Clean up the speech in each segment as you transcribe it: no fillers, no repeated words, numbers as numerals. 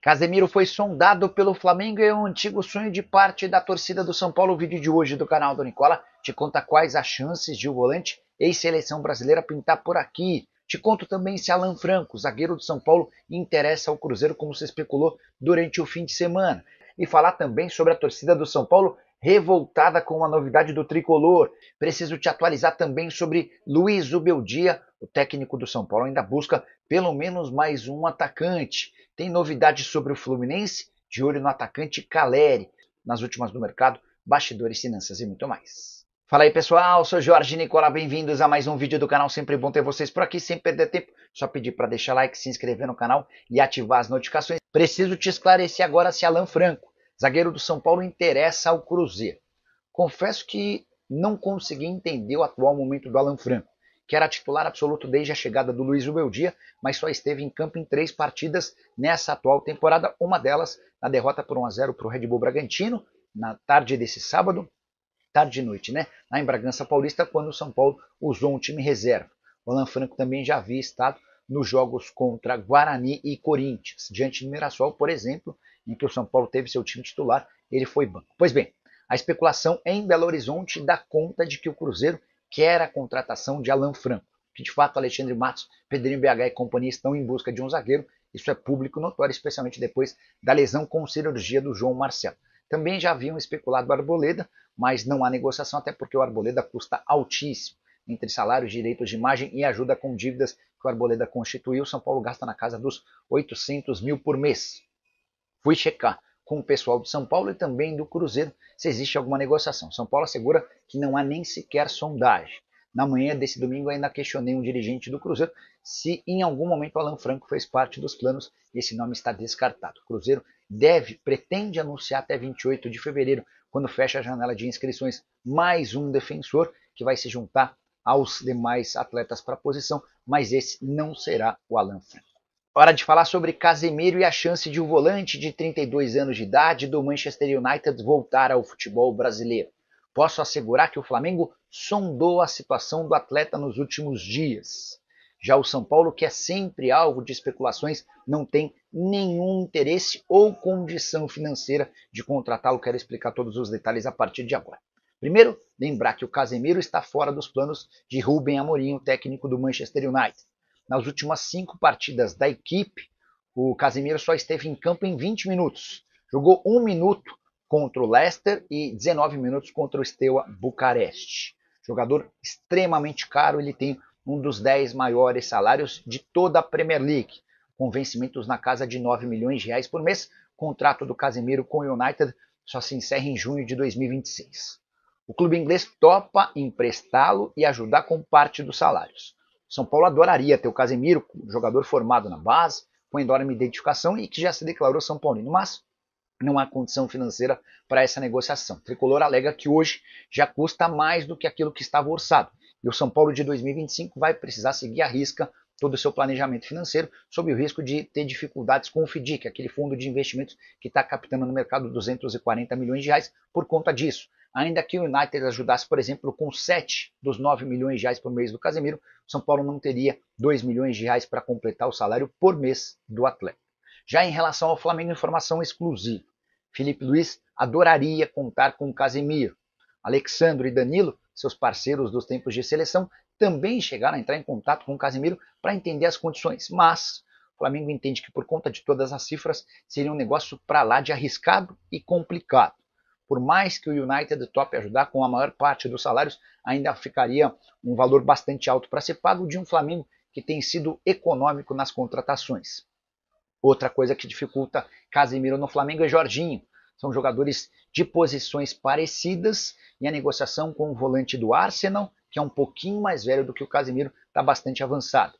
Casemiro foi sondado pelo Flamengo e é um antigo sonho de parte da torcida do São Paulo. O vídeo de hoje do canal do Nicola te conta quais as chances de o volante ex-seleção brasileira pintar por aqui. Te conto também se Alan Franco, zagueiro do São Paulo, interessa ao Cruzeiro como se especulou durante o fim de semana. E falar também sobre a torcida do São Paulo revoltada com a novidade do tricolor. Preciso te atualizar também sobre Luiz Ubeldia. O técnico do São Paulo ainda busca pelo menos mais um atacante. Tem novidades sobre o Fluminense, de olho no atacante Caleri. Nas últimas do mercado, bastidores, finanças e muito mais. Fala aí pessoal, sou Jorge Nicola, bem-vindos a mais um vídeo do canal. Sempre bom ter vocês por aqui, sem perder tempo. Só pedir para deixar like, se inscrever no canal e ativar as notificações. Preciso te esclarecer agora se Alan Franco, zagueiro do São Paulo, interessa ao Cruzeiro. Confesso que não consegui entender o atual momento do Alan Franco, que era titular absoluto desde a chegada do Luiz Ubeldia, mas só esteve em campo em 3 partidas nessa atual temporada, uma delas na derrota por 1-0 para o Red Bull Bragantino, na tarde desse sábado, tarde e noite, né? Lá em Bragança Paulista, quando o São Paulo usou um time reserva. O Alan Franco também já havia estado nos jogos contra Guarani e Corinthians, diante do Mirassol, por exemplo, em que o São Paulo teve seu time titular, ele foi banco. Pois bem, a especulação em Belo Horizonte dá conta de que o Cruzeiro quer a contratação de Alan Franco, que de fato Alexandre Matos, Pedrinho BH e companhia estão em busca de um zagueiro. Isso é público notório, especialmente depois da lesão com cirurgia do João Marcelo. Também já haviam especulado o Arboleda, mas não há negociação, até porque o Arboleda custa altíssimo. Entre salários, direitos de imagem e ajuda com dívidas que o Arboleda constituiu, São Paulo gasta na casa dos 800 mil por mês. Fui checar com o pessoal de São Paulo e também do Cruzeiro se existe alguma negociação. São Paulo assegura que não há nem sequer sondagem. Na manhã desse domingo ainda questionei um dirigente do Cruzeiro se em algum momento o Alan Franco fez parte dos planos e esse nome está descartado. O Cruzeiro pretende anunciar até 28 de fevereiro, quando fecha a janela de inscrições, mais um defensor que vai se juntar aos demais atletas para a posição, mas esse não será o Alan Franco. Hora de falar sobre Casemiro e a chance de o volante de 32 anos de idade do Manchester United voltar ao futebol brasileiro. Posso assegurar que o Flamengo sondou a situação do atleta nos últimos dias. Já o São Paulo, que é sempre alvo de especulações, não tem nenhum interesse ou condição financeira de contratá-lo. Quero explicar todos os detalhes a partir de agora. Primeiro, lembrar que o Casemiro está fora dos planos de Rubem Amorim, o técnico do Manchester United. Nas últimas 5 partidas da equipe, o Casemiro só esteve em campo em 20 minutos. Jogou 1 minuto contra o Leicester e 19 minutos contra o Steaua Bucareste. Jogador extremamente caro, ele tem um dos 10 maiores salários de toda a Premier League, com vencimentos na casa de 9 milhões de reais por mês. O contrato do Casemiro com o United só se encerra em junho de 2026. O clube inglês topa emprestá-lo e ajudar com parte dos salários. São Paulo adoraria ter o Casemiro, jogador formado na base, com enorme identificação e que já se declarou São Paulino, mas não há condição financeira para essa negociação. O Tricolor alega que hoje já custa mais do que aquilo que estava orçado. E o São Paulo de 2025 vai precisar seguir à risca todo o seu planejamento financeiro, sob o risco de ter dificuldades com o FDIC, aquele fundo de investimentos que está captando no mercado 240 milhões de reais por conta disso. Ainda que o United ajudasse, por exemplo, com 7 dos 9 milhões de reais por mês do Casemiro, São Paulo não teria 2 milhões de reais para completar o salário por mês do atleta. Já em relação ao Flamengo, informação exclusiva. Felipe Luiz adoraria contar com o Casemiro. Alexandre e Danilo, seus parceiros dos tempos de seleção, também chegaram a entrar em contato com o Casemiro para entender as condições, mas o Flamengo entende que por conta de todas as cifras seria um negócio para lá de arriscado e complicado. Por mais que o United tope ajudar com a maior parte dos salários, ainda ficaria um valor bastante alto para ser pago de um Flamengo que tem sido econômico nas contratações. Outra coisa que dificulta Casemiro no Flamengo é Jorginho. São jogadores de posições parecidas e a negociação com o volante do Arsenal, que é um pouquinho mais velho do que o Casemiro, está bastante avançado.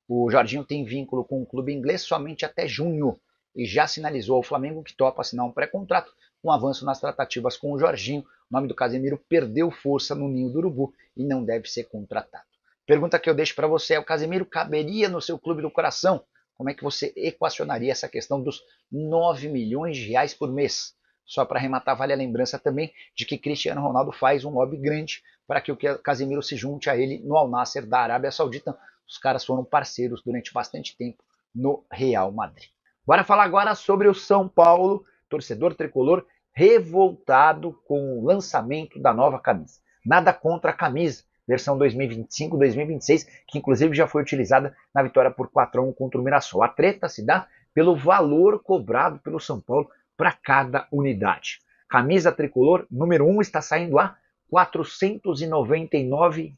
O Jorginho tem vínculo com o clube inglês somente até junho e já sinalizou ao Flamengo que topa assinar um pré-contrato. Com avanço nas tratativas com o Jorginho, o nome do Casemiro perdeu força no ninho do urubu e não deve ser contratado. Pergunta que eu deixo para você é: o Casemiro caberia no seu clube do coração? Como é que você equacionaria essa questão dos 9 milhões de reais por mês? Só para arrematar, vale a lembrança também de que Cristiano Ronaldo faz um lobby grande para que o Casemiro se junte a ele no Al Nassr da Arábia Saudita. Os caras foram parceiros durante bastante tempo no Real Madrid. Bora falar agora sobre o São Paulo, torcedor tricolor revoltado com o lançamento da nova camisa. Nada contra a camisa, versão 2025-2026, que inclusive já foi utilizada na vitória por 4-1 contra o Mirassol. A treta se dá pelo valor cobrado pelo São Paulo para cada unidade. Camisa tricolor número 1 está saindo a R$ 499.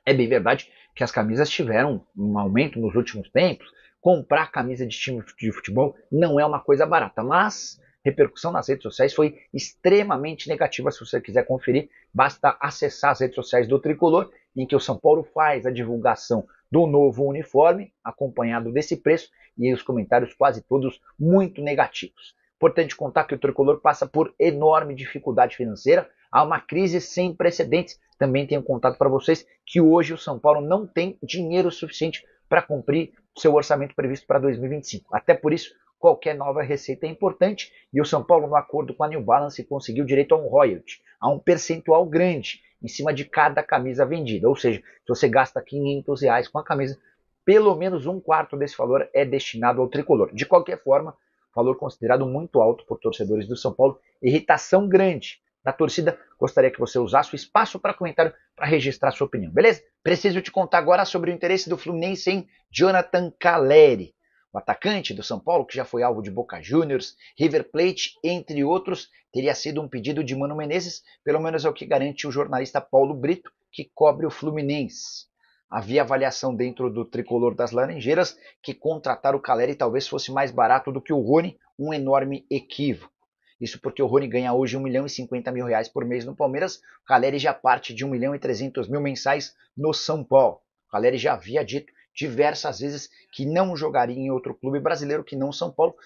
É bem verdade que as camisas tiveram um aumento nos últimos tempos. Comprar camisa de time de futebol não é uma coisa barata, mas a repercussão nas redes sociais foi extremamente negativa. Se você quiser conferir, basta acessar as redes sociais do Tricolor, em que o São Paulo faz a divulgação do novo uniforme, acompanhado desse preço, e os comentários quase todos muito negativos. Importante contar que o Tricolor passa por enorme dificuldade financeira, há uma crise sem precedentes. Também tenho contado para vocês que hoje o São Paulo não tem dinheiro suficiente para cumprir seu orçamento previsto para 2025. Até por isso, qualquer nova receita é importante, e o São Paulo, no acordo com a New Balance, conseguiu direito a um royalty, a um percentual grande em cima de cada camisa vendida. Ou seja, se você gasta R$500 com a camisa, pelo menos um quarto desse valor é destinado ao tricolor. De qualquer forma, valor considerado muito alto por torcedores do São Paulo, irritação grande da torcida. Gostaria que você usasse o espaço para comentário para registrar sua opinião, beleza? Preciso te contar agora sobre o interesse do Fluminense em Jonathan Calleri. O atacante do São Paulo, que já foi alvo de Boca Juniors, River Plate, entre outros, teria sido um pedido de Mano Menezes, pelo menos é o que garante o jornalista Paulo Brito, que cobre o Fluminense. Havia avaliação dentro do tricolor das Laranjeiras que contratar o Calleri talvez fosse mais barato do que o Rony, um enorme equívoco. Isso porque o Rony ganha hoje R$1.050.000 por mês no Palmeiras, o Calleri já parte de R$1.300.000 mensais no São Paulo. O Calleri já havia dito diversas vezes que não jogaria em outro clube brasileiro que não São Paulo.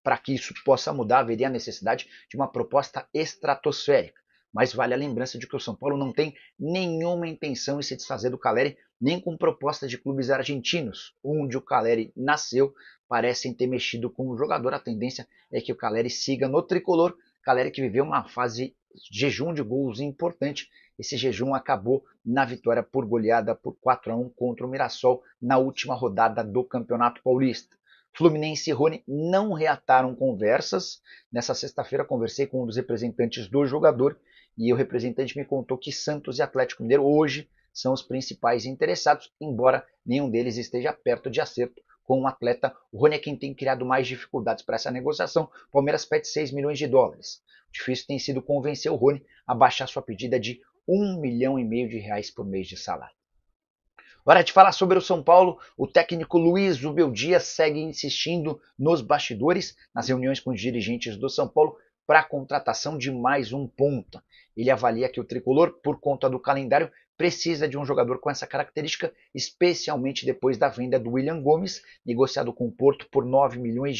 Para que isso possa mudar, haveria a necessidade de uma proposta estratosférica. Mas vale a lembrança de que o São Paulo não tem nenhuma intenção em se desfazer do Calleri, nem com propostas de clubes argentinos, onde o Calleri nasceu, parecem ter mexido com o jogador. A tendência é que o Calleri siga no tricolor. Calleri que viveu uma fase de jejum de gols importante. Esse jejum acabou na vitória por goleada por 4-1 contra o Mirassol na última rodada do Campeonato Paulista. Fluminense e Rony não reataram conversas. Nessa sexta-feira conversei com um dos representantes do jogador e o representante me contou que Santos e Atlético Mineiro hoje são os principais interessados, embora nenhum deles esteja perto de acerto com o atleta. O Rony é quem tem criado mais dificuldades para essa negociação. O Palmeiras pede $6 milhões. Difícil tem sido convencer o Rony a baixar sua pedida de R$1,5 milhão por mês de salário. Hora de falar sobre o São Paulo. O técnico Luiz Ubeldia segue insistindo nos bastidores, nas reuniões com os dirigentes do São Paulo, para a contratação de mais um ponta. Ele avalia que o tricolor, por conta do calendário, precisa de um jogador com essa característica, especialmente depois da venda do William Gomes, negociado com o Porto por €9 milhões.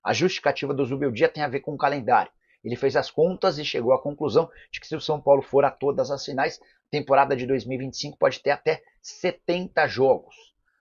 A justificativa do Zubeldia tem a ver com o calendário. Ele fez as contas e chegou à conclusão de que se o São Paulo for a todas as finais, a temporada de 2025 pode ter até 70 jogos.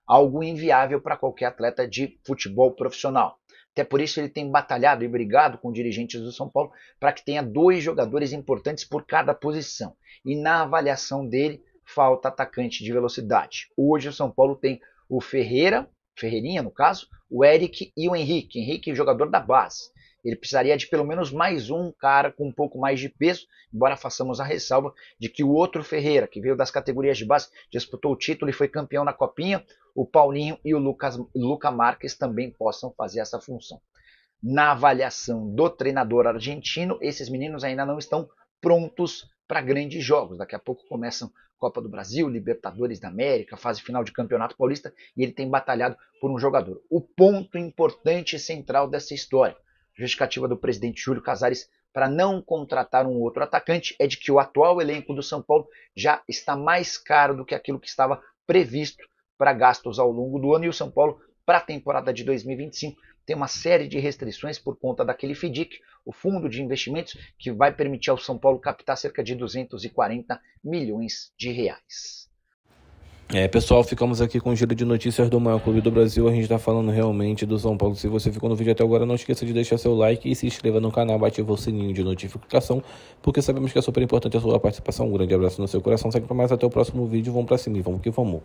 Algo inviável para qualquer atleta de futebol profissional. Até por isso ele tem batalhado e brigado com dirigentes do São Paulo para que tenha 2 jogadores importantes por cada posição. E na avaliação dele, falta atacante de velocidade. Hoje o São Paulo tem o Ferreirinha no caso, o Eric e o Henrique. Henrique, jogador da base. Ele precisaria de pelo menos mais um cara com um pouco mais de peso, embora façamos a ressalva de que o outro Ferreira, que veio das categorias de base, disputou o título e foi campeão na Copinha, o Paulinho e o Lucas Marques também possam fazer essa função. Na avaliação do treinador argentino, esses meninos ainda não estão prontos para grandes jogos. Daqui a pouco começam Copa do Brasil, Libertadores da América, fase final de Campeonato Paulista, e ele tem batalhado por um jogador. O ponto importante e central dessa história, justificativa do presidente Júlio Casares para não contratar um outro atacante, é de que o atual elenco do São Paulo já está mais caro do que aquilo que estava previsto para gastos ao longo do ano, e o São Paulo, para a temporada de 2025, tem uma série de restrições por conta daquele FDIC, o Fundo de Investimentos, que vai permitir ao São Paulo captar cerca de R$240 milhões. Pessoal, ficamos aqui com o giro de notícias do maior clube do Brasil. A gente está falando realmente do São Paulo. Se você ficou no vídeo até agora, não esqueça de deixar seu like e se inscreva no canal, ative o sininho de notificação, porque sabemos que é super importante a sua participação. Um grande abraço no seu coração, segue para mais, até o próximo vídeo. Vamos para cima e vamos que vamos.